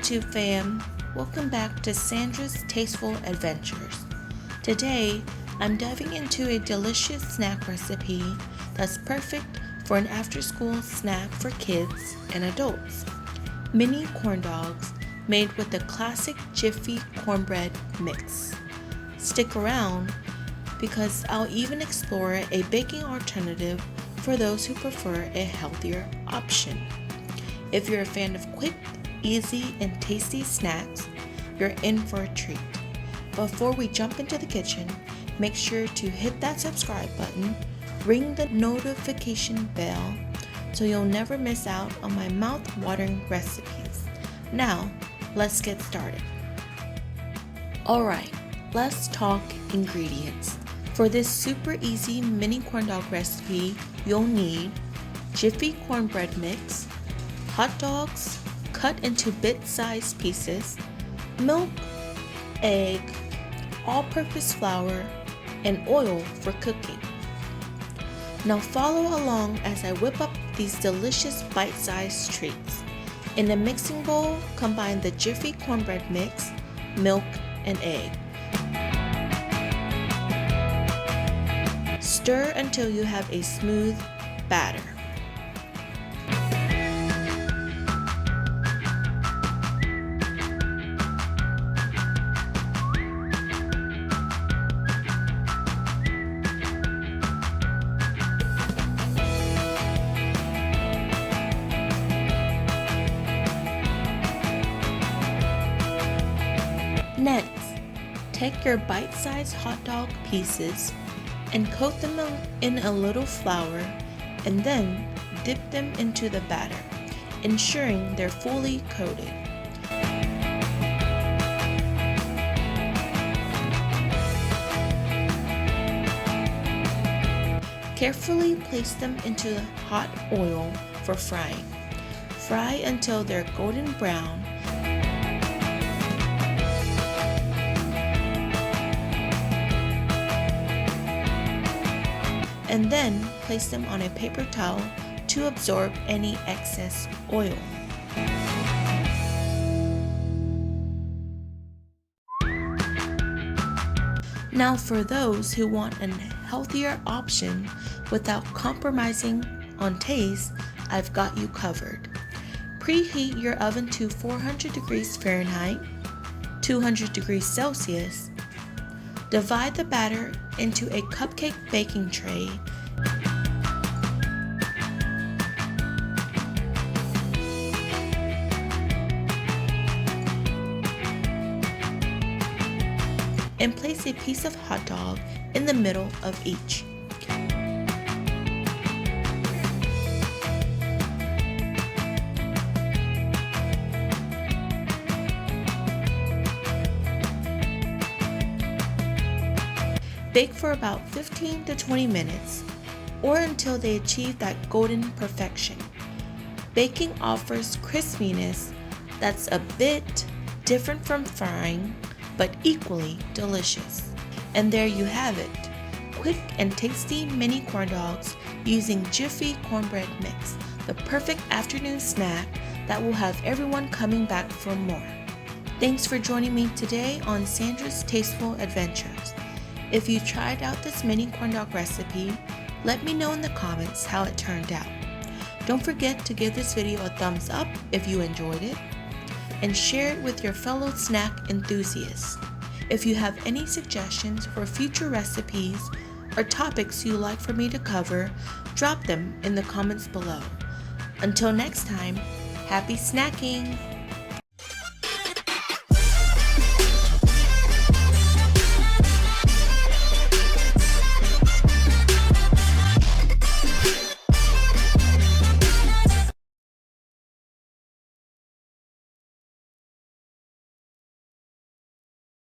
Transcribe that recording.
YouTube fam, welcome back to Sandra's Tasteful Adventures. Today, I'm diving into a delicious snack recipe that's perfect for an after-school snack for kids and adults. Mini corn dogs made with the classic Jiffy Cornbread mix. Stick around because I'll even explore a baking alternative for those who prefer a healthier option. If you're a fan of quick, easy, and tasty snacks, you're in for a treat. Before we jump into the kitchen, make sure to hit that subscribe button, ring the notification bell so you'll never miss out on my mouth-watering recipes. Now, let's get started. Alright, let's talk ingredients. For this super easy mini corn dog recipe, you'll need Jiffy Cornbread mix, hot dogs cut into bit-sized pieces, milk, egg, all-purpose flour, and oil for cooking. Now follow along as I whip up these delicious bite-sized treats. In the mixing bowl, combine the Jiffy Cornbread mix, milk, and egg. Stir until you have a smooth batter. Next, take your bite-sized hot dog pieces and coat them in a little flour and then dip them into the batter, ensuring they're fully coated. Carefully place them into hot oil for frying. Fry until they're golden brown. And then place them on a paper towel to absorb any excess oil. Now for those who want a healthier option without compromising on taste, I've got you covered. Preheat your oven to 400 degrees Fahrenheit, 200 degrees Celsius. Divide the batter into a cupcake baking tray. And place a piece of hot dog in the middle of each. Bake for about 15 to 20 minutes or until they achieve that golden perfection. Baking offers crispiness that's a bit different from frying, but equally delicious. And there you have it, quick and tasty mini corn dogs using Jiffy Cornbread mix, the perfect afternoon snack that will have everyone coming back for more. Thanks for joining me today on Sandra's Tasteful Adventures. If you tried out this mini corn dog recipe, let me know in the comments how it turned out. Don't forget to give this video a thumbs up if you enjoyed it, and share it with your fellow snack enthusiasts. If you have any suggestions for future recipes or topics you'd like for me to cover, drop them in the comments below. Until next time, happy snacking!